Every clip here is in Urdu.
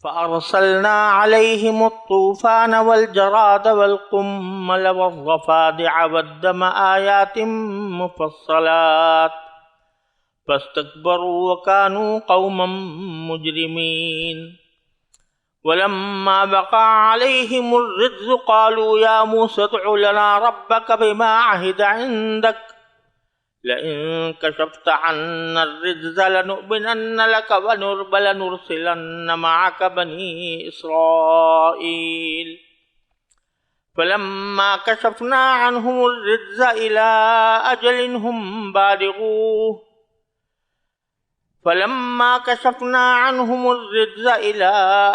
فأرسلنا عليهم الطوفان والجراد والقمل والضفادع والدم آيات مفصلات فاستكبروا وكانوا قوما مجرمين ولما وقع عليهم الرجز قالوا يا موسى ادع لنا ربك بما عهد عندك لئن كشفت عنا الرجز لنؤمنن لك ولنرسلن معك بني إسرائيل فلما كشفنا عنهم الرجز إلى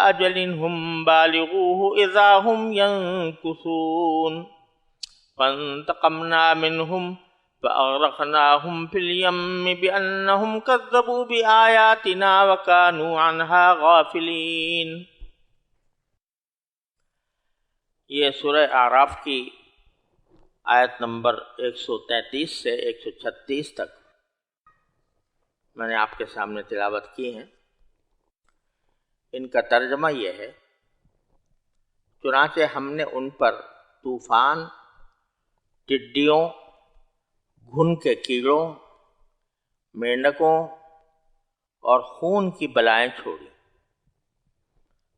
أجل هم بالغوه إذا هم ينكثون فانتقمنا منهم فأغرقناهم في اليم بأنهم كذبوا بآياتنا وكانوا عنها غافلين۔ یہ سورہ اعراف کی آیت نمبر 133 سے 136 تک میں نے آپ کے سامنے تلاوت کی ہیں۔ ان کا ترجمہ یہ ہے، چنانچہ ہم نے ان پر طوفان، ٹڈیوں، گھن کے کیڑوں، مینڈکوں اور خون کی بلائیں چھوڑی،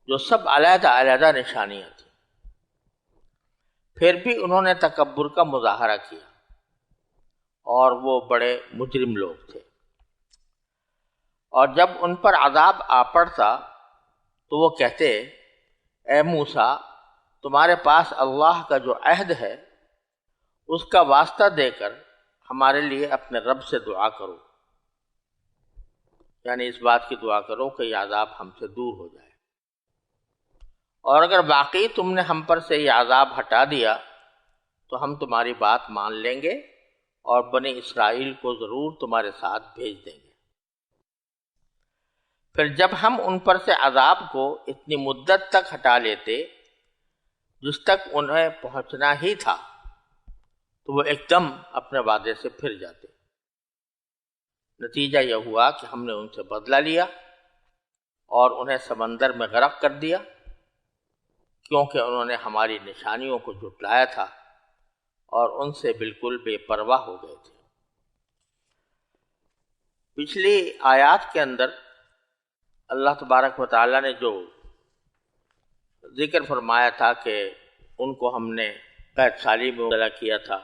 جو سب علیحدہ علیحدہ نشانیاں تھیں۔ پھر بھی انہوں نے تکبر کا مظاہرہ کیا اور وہ بڑے مجرم لوگ تھے۔ اور جب ان پر عذاب آ پڑتا تو وہ کہتے، اے موسیٰ، تمہارے پاس اللہ کا جو عہد ہے اس کا واسطہ دے کر ہمارے لیے اپنے رب سے دعا کرو، یعنی اس بات کی دعا کرو کہ یہ عذاب ہم سے دور ہو جائے، اور اگر واقعی تم نے ہم پر سے یہ عذاب ہٹا دیا تو ہم تمہاری بات مان لیں گے اور بنی اسرائیل کو ضرور تمہارے ساتھ بھیج دیں گے۔ پھر جب ہم ان پر سے عذاب کو اتنی مدت تک ہٹا لیتے جس تک انہیں پہنچنا ہی تھا تو وہ ایک دم اپنے وعدے سے پھر جاتے۔ نتیجہ یہ ہوا کہ ہم نے ان سے بدلہ لیا اور انہیں سمندر میں غرق کر دیا، کیونکہ انہوں نے ہماری نشانیوں کو جھٹلایا تھا اور ان سے بالکل بے پرواہ ہو گئے تھے۔ پچھلی آیات کے اندر اللہ تبارک و تعالیٰ نے جو ذکر فرمایا تھا کہ ان کو ہم نے قید سالی میں مبتلا کیا تھا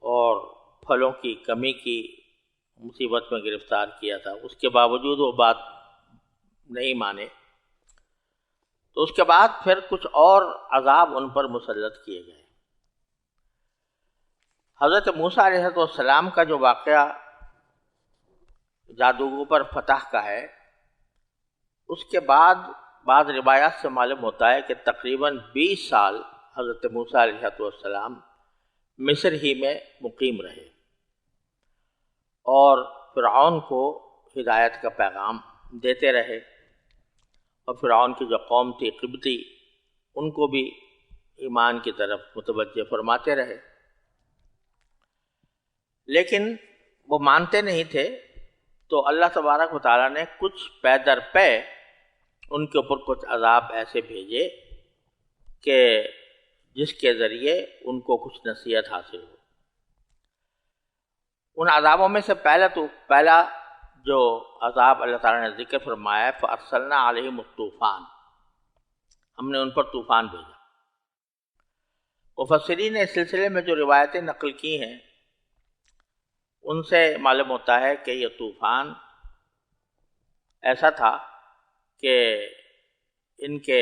اور پھلوں کی کمی کی مصیبت میں گرفتار کیا تھا، اس کے باوجود وہ بات نہیں مانے، تو اس کے بعد پھر کچھ اور عذاب ان پر مسلط کیے گئے۔ حضرت موسیٰ علیہ السلام کا جو واقعہ جادوگروں پر فتح کا ہے، اس کے بعد بعض روایات سے معلوم ہوتا ہے کہ تقریباً 20 سال حضرت موسیٰ علیہ السلام مصر ہی میں مقیم رہے اور فرعون کو ہدایت کا پیغام دیتے رہے، اور فرعون کی جو قوم تھی قبطی، ان کو بھی ایمان کی طرف متوجہ فرماتے رہے، لیکن وہ مانتے نہیں تھے۔ تو اللہ تبارک و تعالیٰ نے کچھ پے در پے ان کے اوپر کچھ عذاب ایسے بھیجے کہ جس کے ذریعے ان کو کچھ نصیحت حاصل ہو۔ ان عذابوں میں سے پہلا جو عذاب اللہ تعالیٰ نے ذکر فرمایا ہے، فَأَرْسَلْنَا عَلَيْهِمُ الطُّوفَانَ، ہم نے ان پر طوفان بھیجا۔ مفسرین نے اس سلسلے میں جو روایتیں نقل کی ہیں ان سے معلوم ہوتا ہے کہ یہ طوفان ایسا تھا کہ ان کے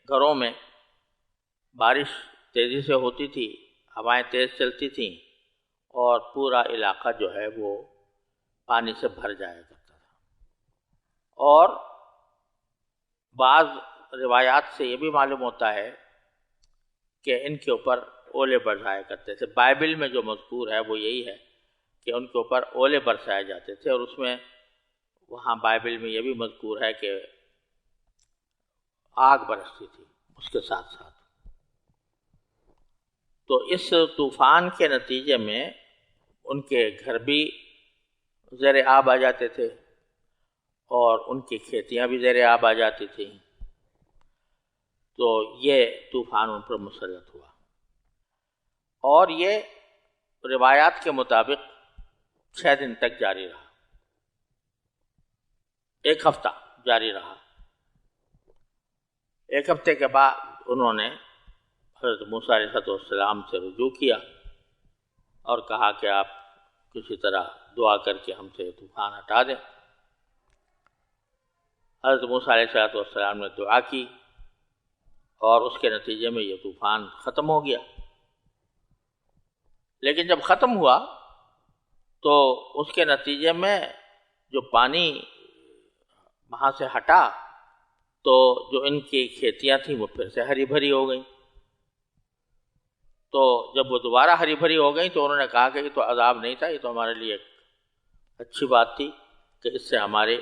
گھروں میں بارش تیزی سے ہوتی تھی، ہوائیں تیز چلتی تھیں اور پورا علاقہ جو ہے وہ پانی سے بھر جایا کرتا تھا۔ اور بعض روایات سے یہ بھی معلوم ہوتا ہے کہ ان کے اوپر اولے برسایا کرتے تھے۔ بائبل میں جو مذکور ہے وہ یہی ہے کہ ان کے اوپر اولے برسائے جاتے تھے، اور اس میں وہاں بائبل میں یہ بھی مذکور ہے کہ آگ برستی تھی اس کے ساتھ ساتھ۔ تو اس طوفان کے نتیجے میں ان کے گھر بھی زیر آب آ جاتے تھے، اور ان کی کھیتیاں بھی زیر آب آ جاتی تھیں، تو یہ طوفان ان پر مسلط ہوا، اور یہ روایات کے مطابق 6 دن تک جاری رہا، 1 ہفتہ جاری رہا۔ 1 ہفتے کے بعد انہوں نے حضرت موسیٰ علیہ السلام سے رجوع کیا اور کہا کہ آپ کسی طرح دعا کر کے ہم سے طوفان ہٹا دیں۔ حضرت موسیٰ علیہ السلام نے دعا کی اور اس کے نتیجے میں یہ طوفان ختم ہو گیا۔ لیکن جب ختم ہوا تو اس کے نتیجے میں جو پانی وہاں سے ہٹا تو جو ان کی کھیتیاں تھیں وہ پھر سے ہری بھری ہو گئیں۔ تو جب وہ دوبارہ ہری بھری ہو گئیں تو انہوں نے کہا کہ یہ تو عذاب نہیں تھا، یہ تو ہمارے لیے ایک اچھی بات تھی کہ اس سے ہمارے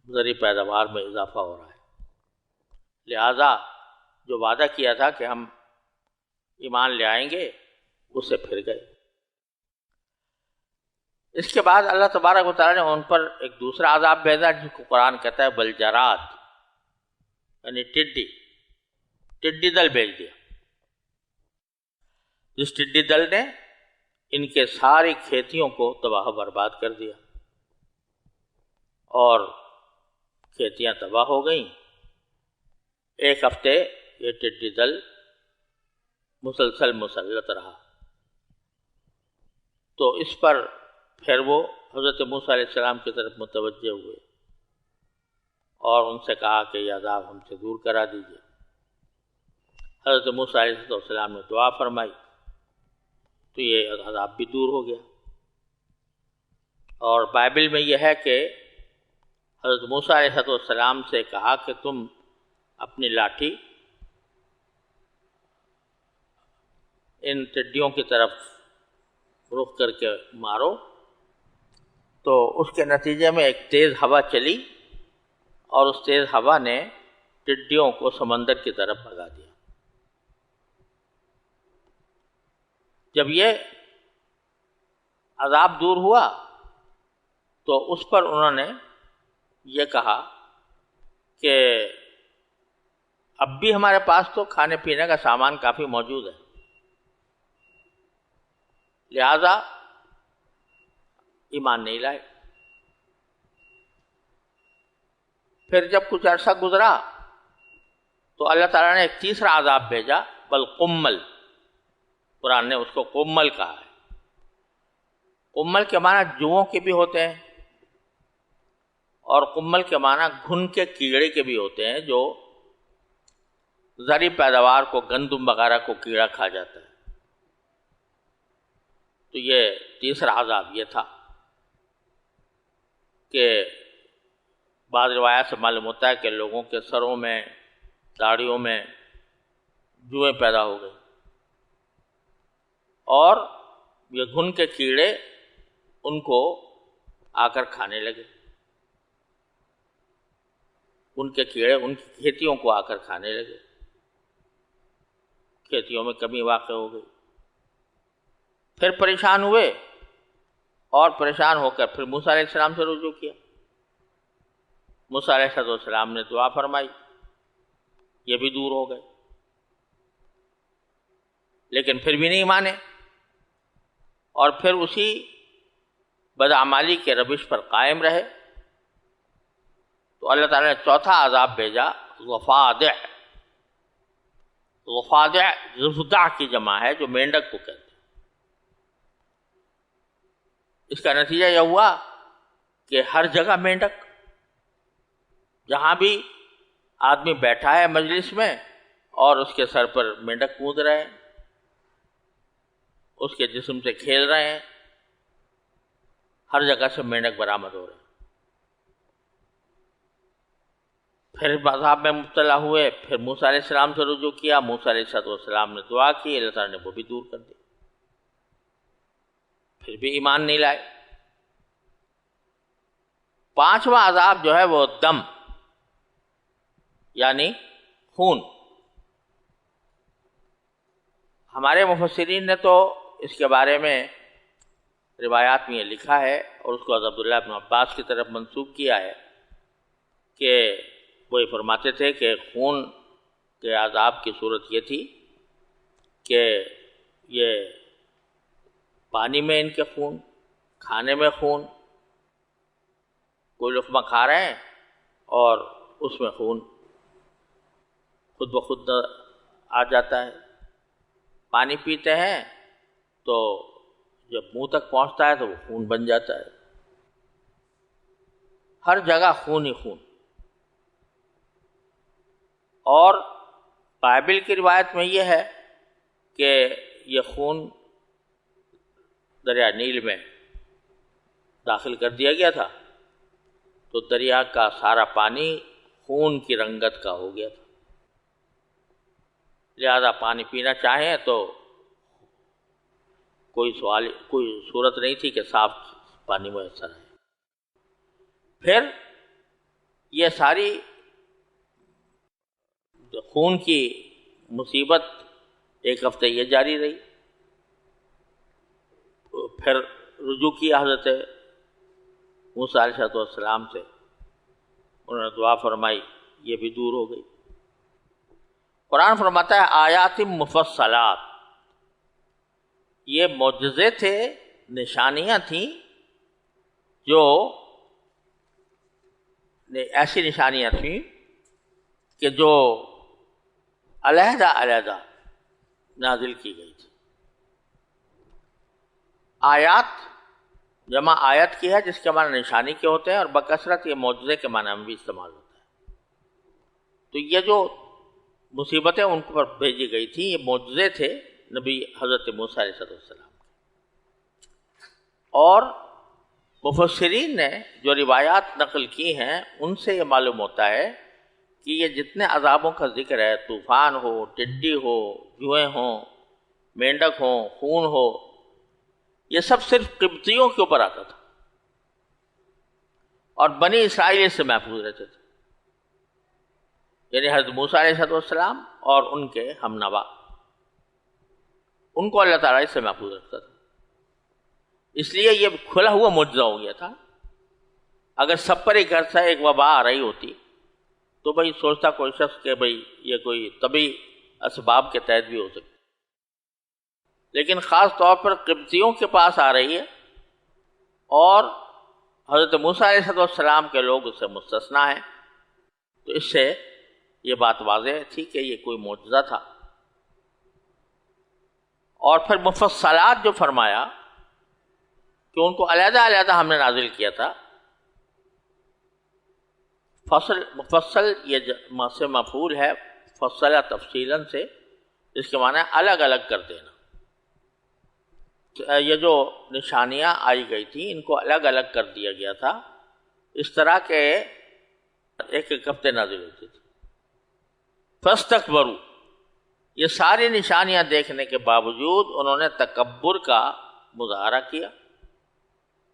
زرعی پیداوار میں اضافہ ہو رہا ہے، لہذا جو وعدہ کیا تھا کہ ہم ایمان لے آئیں گے اس سے پھر گئے۔ اس کے بعد اللہ تبارک و تعالیٰ نے ان پر ایک دوسرا عذاب بھیجا جس کو قرآن کہتا ہے بلجرات، یعنی ٹڈی دل بھیج دیا، جس ٹڈی دل نے ان کے ساری کھیتیوں کو تباہ و برباد کر دیا اور کھیتیاں تباہ ہو گئیں۔ 1 ہفتے یہ ٹڈی دل مسلسل مسلط رہا، تو اس پر پھر وہ حضرت موسیٰ علیہ السلام کی طرف متوجہ ہوئے اور ان سے کہا کہ یہ عذاب ہم سے دور کرا دیجیے۔ حضرت موسیٰ علیہ السلام نے دعا فرمائی تو یہ عذاب بھی دور ہو گیا۔ اور بائبل میں یہ ہے کہ حضرت موسیٰ علیہ السلام سے کہا کہ تم اپنی لاٹھی ان ٹڈیوں کی طرف رخ کر کے مارو، تو اس کے نتیجے میں ایک تیز ہوا چلی اور اس تیز ہوا نے ٹڈیوں کو سمندر کی طرف بھگا دیا۔ جب یہ عذاب دور ہوا تو اس پر انہوں نے یہ کہا کہ اب بھی ہمارے پاس تو کھانے پینے کا سامان کافی موجود ہے، لہذا ایمان نہیں لائے۔ پھر جب کچھ عرصہ گزرا تو اللہ تعالیٰ نے ایک تیسرا عذاب بھیجا، بالقمل، قرآن نے اس کو قمل کہا ہے۔ قمل کے معنی جوؤں کے بھی ہوتے ہیں اور قمل کے معنی گھن کے کیڑے کے بھی ہوتے ہیں، جو زرعی پیداوار کو، گندم وغیرہ کو کیڑا کھا جاتا ہے۔ تو یہ تیسرا عذاب یہ تھا کہ بعض روایات سے معلوم ہوتا ہے کہ لوگوں کے سروں میں، داڑھیوں میں جوئیں پیدا ہو گئی اور یہ گھن کے کیڑے ان کو آ کر کھانے لگے، ان کے کیڑے ان کی کھیتیوں کو آ کر کھانے لگے، کھیتیوں میں کمی واقع ہو گئی۔ پھر پریشان ہوئے اور پریشان ہو کر پھر موسیٰ علیہ السلام سے رجوع کیا۔ موسیٰ علیہ السلام نے دعا فرمائی، یہ بھی دور ہو گئے، لیکن پھر بھی نہیں مانے اور پھر اسی بدعمالی کے روش پر قائم رہے۔ تو اللہ تعالیٰ نے چوتھا عذاب بھیجا، ضفادع۔ ضفادع ضفدع کی جمع ہے، جو مینڈک کو کہتے ہیں۔ اس کا نتیجہ یہ ہوا کہ ہر جگہ مینڈک، جہاں بھی آدمی بیٹھا ہے مجلس میں اور اس کے سر پر مینڈک کود رہے ہیں، اس کے جسم سے کھیل رہے ہیں، ہر جگہ سے مینڈک برآمد ہو رہے ہیں۔ پھر عذاب میں مبتلا ہوئے، پھر موسیٰ علیہ السلام سے رجوع کیا، موسیٰ علیہ السلام نے دعا کی، اللہ تعالیٰ نے وہ بھی دور کر دی، پھر بھی ایمان نہیں لائے۔ پانچواں عذاب جو ہے وہ دم، یعنی خون۔ ہمارے مفسرین نے تو اس کے بارے میں روایات میں یہ لکھا ہے اور اس کو عبداللہ بن عباس کی طرف منسوب کیا ہے کہ وہ یہ فرماتے تھے کہ خون کے عذاب کی صورت یہ تھی کہ یہ پانی میں ان کے خون، کھانے میں خون، کوئی لقمہ کھا رہے ہیں اور اس میں خون خود بخود آ جاتا ہے، پانی پیتے ہیں تو جب منہ تک پہنچتا ہے تو وہ خون بن جاتا ہے، ہر جگہ خون ہی خون۔ اور بائبل کی روایت میں یہ ہے کہ یہ خون دریا نیل میں داخل کر دیا گیا تھا تو دریا کا سارا پانی خون کی رنگت کا ہو گیا تھا، لہذا پانی پینا چاہیں تو کوئی صورت نہیں تھی کہ صاف پانی میسر ہے۔ پھر یہ ساری خون کی مصیبت ایک ہفتے یہ جاری رہی، پھر رجوع کیا حضرت موسیٰ علیہ السلام سے، انہوں نے دعا فرمائی، یہ بھی دور ہو گئی۔ قرآن فرماتا ہے آیات مفصلات، یہ معجزے تھے، نشانیاں تھیں، جو ایسی نشانیاں تھیں کہ جو علیحدہ علیحدہ نازل کی گئی تھی۔ آیات جمع آیت کی ہے جس کے معنی نشانی کے ہوتے ہیں، اور بکثرت یہ معجزے کے معنی میں بھی استعمال ہوتا ہے۔ تو یہ جو مصیبتیں ان پر بھیجی گئی تھیں، یہ معجزے تھے نبی حضرت موسیٰ علیہ السلام۔ اور مفسرین نے جو روایات نقل کی ہیں ان سے یہ معلوم ہوتا ہے کہ یہ جتنے عذابوں کا ذکر ہے، طوفان ہو، ٹڈی ہو، جوئیں ہوں، مینڈک ہوں، خون ہو، یہ سب صرف قبطیوں کے اوپر آتا تھا اور بنی اسرائیل سے محفوظ رہتے تھے، یعنی حضرت موسیٰ علیہ السلام اور ان کے ہم نوا، ان کو اللہ تعالیٰ اس سے محفوظ رکھتا تھا۔ اس لیے یہ کھلا ہوا معجزہ ہو گیا تھا۔ اگر سب پر ایک گھر سے ایک وبا آ رہی ہوتی تو بھئی سوچتا کوئی شخص کہ بھئی یہ کوئی طبعی اسباب کے تحت بھی ہو سکتی، لیکن خاص طور پر قبطیوں کے پاس آ رہی ہے اور حضرت موسیٰ علیہ السلام کے لوگ اس سے مستثنا ہیں، تو اس سے یہ بات واضح تھی کہ یہ کوئی معجزہ تھا۔ اور پھر مفصلات جو فرمایا کہ ان کو علیحدہ علیحدہ ہم نے نازل کیا تھا، مفصل یہ سے مفعول ہے، فصل تفصیلاً سے، جس کے معنی الگ الگ کر دینا۔ یہ جو نشانیاں آئی گئی تھیں ان کو الگ الگ کر دیا گیا تھا، اس طرح کے ایک ایک ہفتے نازل ہوتی تھی۔ فاستکبروا، یہ ساری نشانیاں دیکھنے کے باوجود انہوں نے تکبر کا مظاہرہ کیا،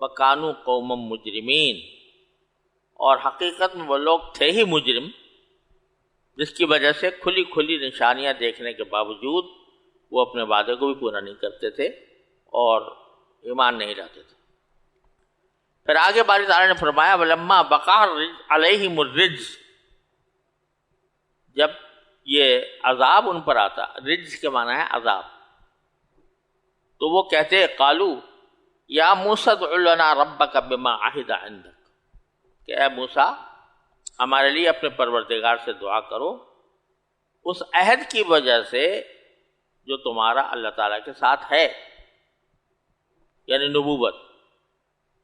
وَكَانُوا قَوْمًا مُجْرِمِينَ، اور حقیقت میں وہ لوگ تھے ہی مجرم، جس کی وجہ سے کھلی کھلی نشانیاں دیکھنے کے باوجود وہ اپنے وعدے کو بھی پورا نہیں کرتے تھے اور ایمان نہیں لاتے تھے۔ پھر آگے باری تعالیٰ نے فرمایا وَلَمَّا بَقَعَ عَلَيْهِمُ الرِّجْزُ، جب یہ عذاب ان پر آتا، رجز کے معنی ہے عذاب، تو وہ کہتے قالو یا موسیٰ ادع لنا ربک بما عہد عندک، کہ اے موسیٰ ہمارے لیے اپنے پروردگار سے دعا کرو اس عہد کی وجہ سے جو تمہارا اللہ تعالیٰ کے ساتھ ہے، یعنی نبوت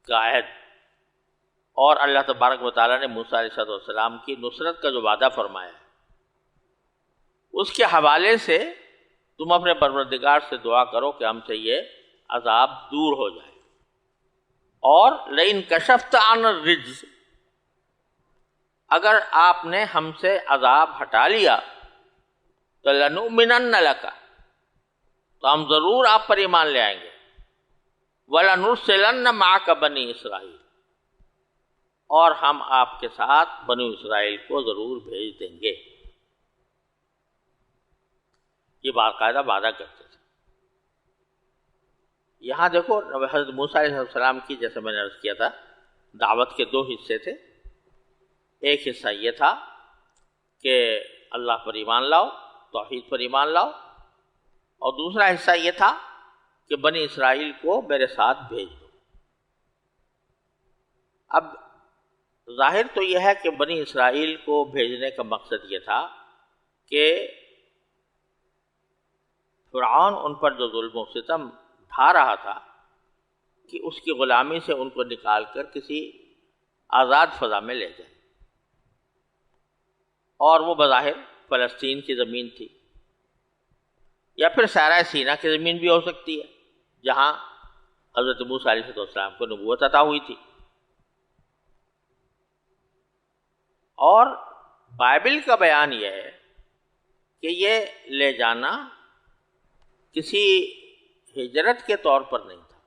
کا عہد، اور اللہ تبارک و تعالیٰ نے موسیٰ علیہ السلام کی نصرت کا جو وعدہ فرمایا ہے اس کے حوالے سے تم اپنے پروردگار سے دعا کرو کہ ہم سے یہ عذاب دور ہو جائے۔ اور لئن کشفت عن الرجز، اگر آپ نے ہم سے عذاب ہٹا لیا تو لنؤمنن لک، تو ہم ضرور آپ پر ایمان لے آئیں گے، وَلَنُرْسِلَنَّ مَعَكَ بَنِي اسرائیل، اور ہم آپ کے ساتھ بنی اسرائیل کو ضرور بھیج دیں گے۔ یہ باقاعدہ وعدہ کرتے تھے۔ یہاں دیکھو حضرت موسیٰ علیہ السلام کی، جیسے میں نے عرض کیا تھا، دعوت کے دو حصے تھے۔ ایک حصہ یہ تھا کہ اللہ پر ایمان لاؤ، توحید پر ایمان لاؤ، اور دوسرا حصہ یہ تھا کہ بنی اسرائیل کو میرے ساتھ بھیج دو۔ اب ظاہر تو یہ ہے کہ بنی اسرائیل کو بھیجنے کا مقصد یہ تھا کہ فرعون ان پر جو ظلم و ستم ڈھا رہا تھا کہ اس کی غلامی سے ان کو نکال کر کسی آزاد فضا میں لے جائے، اور وہ بظاہر فلسطین کی زمین تھی، یا پھر صحرائے سینا کی زمین بھی ہو سکتی ہے جہاں حضرت موسیٰ علیہ السلام کو نبوت عطا ہوئی تھی۔ اور بائبل کا بیان یہ ہے کہ یہ لے جانا کسی ہجرت کے طور پر نہیں تھا۔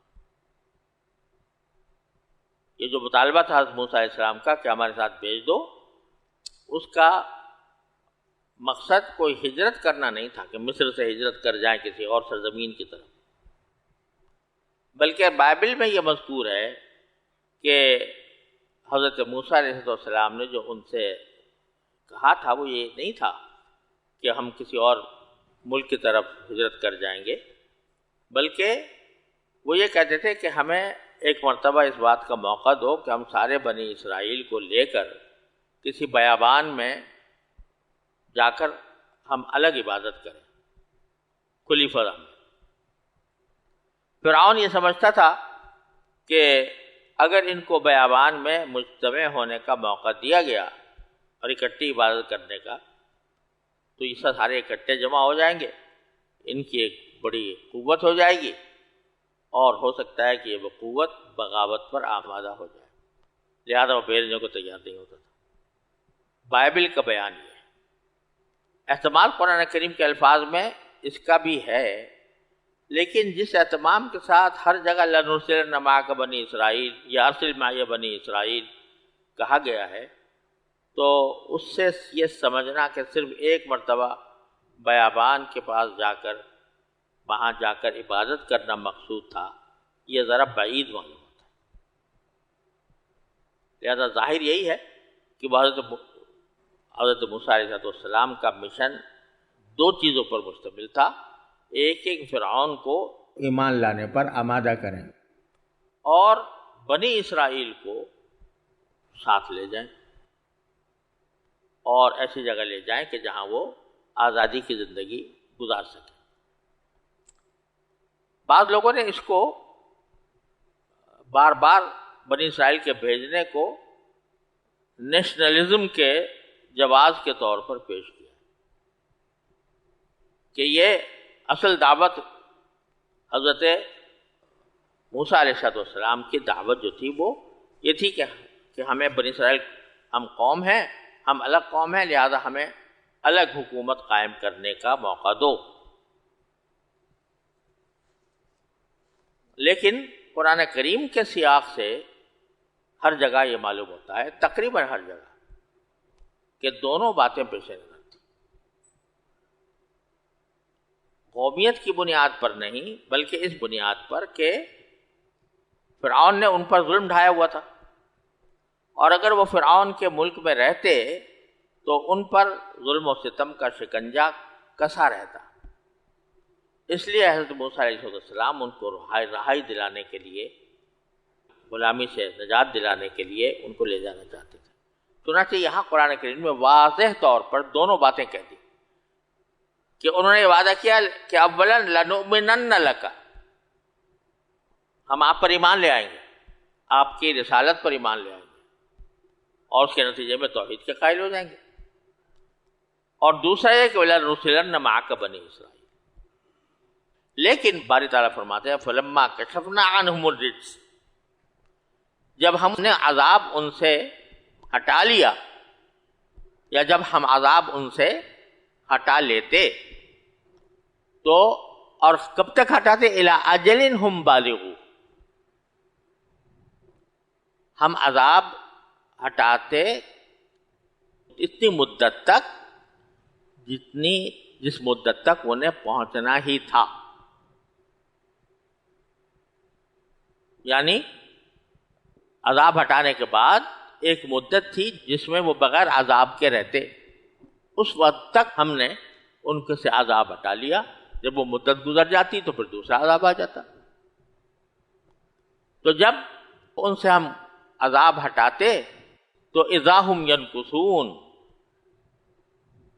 یہ جو مطالبہ تھا حضرت موسیٰ علیہ السلام کا کہ ہمارے ساتھ بھیج دو، اس کا مقصد کوئی ہجرت کرنا نہیں تھا کہ مصر سے ہجرت کر جائیں کسی اور سرزمین کی طرف، بلکہ بائبل میں یہ مذکور ہے کہ حضرت موسیٰ علیہ السلام نے جو ان سے کہا تھا وہ یہ نہیں تھا کہ ہم کسی اور ملک کی طرف ہجرت کر جائیں گے، بلکہ وہ یہ کہتے تھے کہ ہمیں ایک مرتبہ اس بات کا موقع دو کہ ہم سارے بنی اسرائیل کو لے کر کسی بیابان میں جا کر ہم الگ عبادت کریں کھلی فضا میں۔ فرعون یہ سمجھتا تھا کہ اگر ان کو بیابان میں مجتمع ہونے کا موقع دیا گیا اور اکٹھی عبادت کرنے کا، تو یہ سارے اکٹھے جمع ہو جائیں گے، ان کی ایک بڑی قوت ہو جائے گی، اور ہو سکتا ہے کہ یہ وہ قوت بغاوت پر آمادہ ہو جائے، لہذا وہ بھیجنے کو تیار نہیں ہوتا تھا۔ بائبل کا بیان یہ ہے۔ احتمال قرآن کریم کے الفاظ میں اس کا بھی ہے، لیکن جس اہتمام کے ساتھ ہر جگہ لَنُرْسِلَنَّ مَعَكَ بنی اسرائیل یا ارسل معی بنی اسرائیل کہا گیا ہے، تو اس سے یہ سمجھنا کہ صرف ایک مرتبہ بیابان کے پاس جا کر وہاں جا کر عبادت کرنا مقصود تھا، یہ ذرا بعید معلوم ہوتا ہے۔ لہذا ظاہر یہی ہے کہ حضرت موسیٰ علیہ السلام کا مشن دو چیزوں پر مشتمل تھا، ایک فرعون کو ایمان لانے پر آمادہ کریں، اور بنی اسرائیل کو ساتھ لے جائیں اور ایسی جگہ لے جائیں کہ جہاں وہ آزادی کی زندگی گزار سکیں۔ بعض لوگوں نے اس کو بار بار بنی اسرائیل کے بھیجنے کو نیشنلزم کے جواز کے طور پر پیش کیا کہ یہ اصل دعوت حضرت موسیٰ علیہ السلام کی دعوت جو تھی وہ یہ تھی کہ ہمیں بنی اسرائیل، ہم قوم ہیں، ہم الگ قوم ہیں، لہذا ہمیں الگ حکومت قائم کرنے کا موقع دو۔ لیکن قرآن کریم کے سیاق سے ہر جگہ یہ معلوم ہوتا ہے، تقریباً ہر جگہ، کہ دونوں باتیں پیش نظر تھیں۔ قومیت کی بنیاد پر نہیں، بلکہ اس بنیاد پر کہ فرعون نے ان پر ظلم ڈھایا ہوا تھا، اور اگر وہ فرعون کے ملک میں رہتے تو ان پر ظلم و ستم کا شکنجہ کسا رہتا۔ اس لیے حضرت موسیٰ علیہ السلام ان کو رہائی دلانے کے لیے، غلامی سے نجات دلانے کے لیے ان کو لے جانا چاہتے تھے۔ چنانچہ یہاں قرآن کریم میں واضح طور پر دونوں باتیں کہہ دی کہ انہوں نے یہ وعدہ کیا کہ اولا لنؤمنن لک، ہم آپ پر ایمان لے آئیں گے، آپ کی رسالت پر ایمان لے آئیں گے، اور اس کے نتیجے میں توحید کے قائل ہو جائیں گے۔ اور دوسرا یہ کہ وَلَنُرْسِلَنَّ مَعَكَ بَنِي اسرائیل۔ لیکن باری تعالیٰ فرماتے ہیں فَلَمَّا كَشَفْنَا عَنْهُمُ الرِّجْسَ، جب ہم نے عذاب ان سے ہٹا لیا، یا جب ہم عذاب ان سے ہٹا لیتے تو، اور کب تک ہٹاتے؟ اِلَىٰ أَجَلٍ هُمْ بَالِغُوهُ، ہم عذاب ہٹاتے اتنی مدت تک جس مدت تک انہیں پہنچنا ہی تھا، یعنی عذاب ہٹانے کے بعد ایک مدت تھی جس میں وہ بغیر عذاب کے رہتے، اس وقت تک ہم نے ان کے سے عذاب ہٹا لیا، جب وہ مدت گزر جاتی تو پھر دوسرا عذاب آ جاتا۔ تو جب ان سے ہم عذاب ہٹاتے تو اذا ہم ینکثون،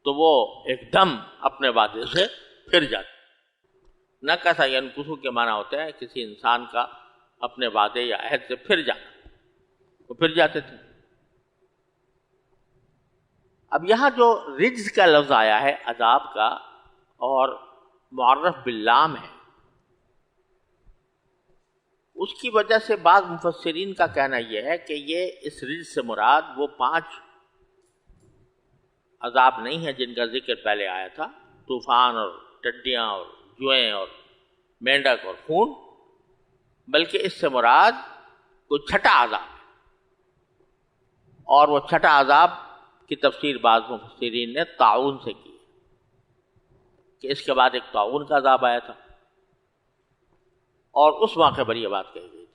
تو وہ ایک دم اپنے وعدے سے پھر جاتے۔ نکث ینکث کے معنی ہوتا ہے کسی انسان کا اپنے وعدے یا عہد سے پھر جانا، وہ پھر جاتے تھے۔ اب یہاں جو رجز کا لفظ آیا ہے عذاب کا اور معرف باللام ہے، اس کی وجہ سے بعض مفسرین کا کہنا یہ ہے کہ یہ اس رجز سے مراد وہ 5 عذاب نہیں ہیں جن کا ذکر پہلے آیا تھا، طوفان اور ٹڈیاں اور جوئیں اور مینڈک اور خون، بلکہ اس سے مراد کوئی چھٹا عذاب ہے، اور وہ چھٹا عذاب کی تفسیر بعض مفسرین نے طاعون سے کی کہ اس کے بعد ایک طاعون کا عذاب آیا تھا، اور اس موقع پر یہ بات کہی گئی تھی۔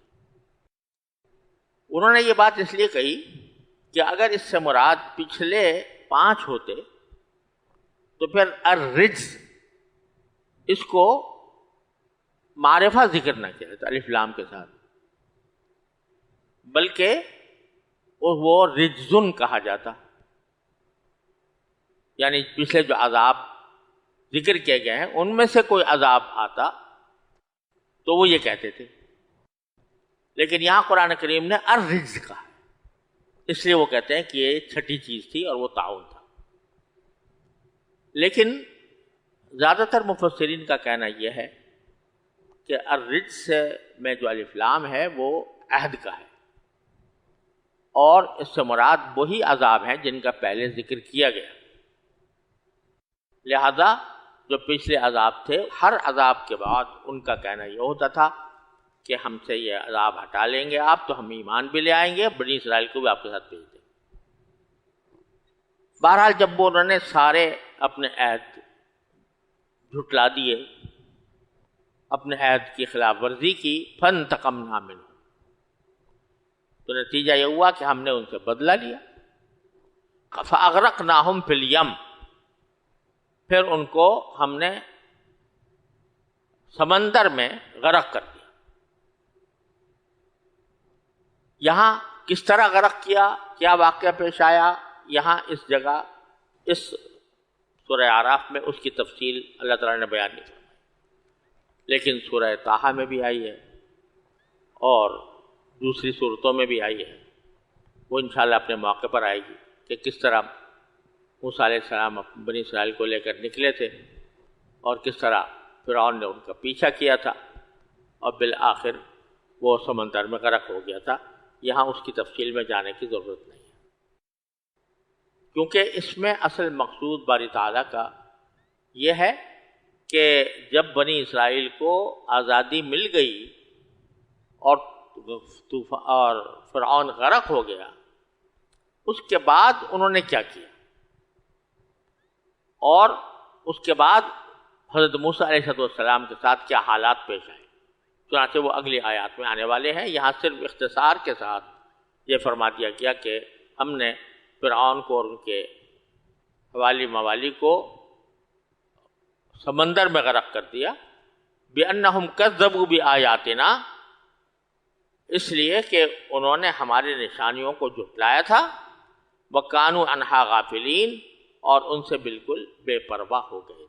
انہوں نے یہ بات اس لیے کہی کہ اگر اس سے مراد پچھلے 5 ہوتے تو پھر الرجز اس کو معرفہ ذکر نہ کیا جاتا الف لام کے ساتھ، بلکہ وہ رجزن کہا جاتا، یعنی پچھلے جو عذاب ذکر کیے گئے ہیں ان میں سے کوئی عذاب آتا تو وہ یہ کہتے تھے، لیکن یہاں قرآن کریم نے الرجز کہا، اس لیے وہ کہتے ہیں کہ یہ چھٹی چیز تھی اور وہ طاعون تھا۔ لیکن زیادہ تر مفسرین کا کہنا یہ ہے کہ الرجز میں جو الف لام ہے وہ عہد کا ہے، اور اس سے مراد وہی عذاب ہیں جن کا پہلے ذکر کیا گیا، لہذا جو پچھلے عذاب تھے ہر عذاب کے بعد ان کا کہنا یہ ہوتا تھا کہ ہم سے یہ عذاب ہٹا لیں گے آپ تو ہم ایمان بھی لے آئیں گے، بنی اسرائیل کو بھی آپ کے ساتھ بھیج دیں۔ بہرحال جب وہ انہوں نے سارے اپنے عہد جھٹلا دیے، اپنے عہد کی خلاف ورزی کی، فانتقمنا منہم، تو نتیجہ یہ ہوا کہ ہم نے ان سے بدلہ لیا، فاغرقناہم فی الیم، پھر ان کو ہم نے سمندر میں غرق کر دیا۔ یہاں کس طرح غرق کیا، کیا واقعہ پیش آیا، یہاں اس جگہ اس سورہ اعراف میں اس کی تفصیل اللہ تعالیٰ نے بیان نہیں فرمائی، لیکن سورہ طٰہٰ میں بھی آئی ہے اور دوسری صورتوں میں بھی آئی ہے، وہ انشاءاللہ اپنے موقع پر آئے گی کہ کس طرح موسیٰ علیہ السلام بنی اسرائیل کو لے کر نکلے تھے اور کس طرح فرعون نے ان کا پیچھا کیا تھا اور بالآخر وہ سمندر میں غرق ہو گیا تھا۔ یہاں اس کی تفصیل میں جانے کی ضرورت نہیں ہے، کیونکہ اس میں اصل مقصود باری تعالیٰ کا یہ ہے کہ جب بنی اسرائیل کو آزادی مل گئی اور فرعون غرق ہو گیا، اس کے بعد انہوں نے کیا کیا، اور اس کے بعد حضرت موسیٰ علیہ السلام کے ساتھ کیا حالات پیش آئے، چنانچہ وہ اگلی آیات میں آنے والے ہیں۔ یہاں صرف اختصار کے ساتھ یہ فرما دیا گیا کہ ہم نے فرعون کو اور ان کے حوالی موالی کو سمندر میں غرق کر دیا، بِأَنَّهُمْ كَذَّبُوا بِآيَاتِنَا، اس لیے کہ انہوں نے ہماری نشانیوں کو جھٹلایا تھا، وَكَانُوا عَنْهَا غَافِلِينَ، اور ان سے بالکل بے پرواہ ہو گئے۔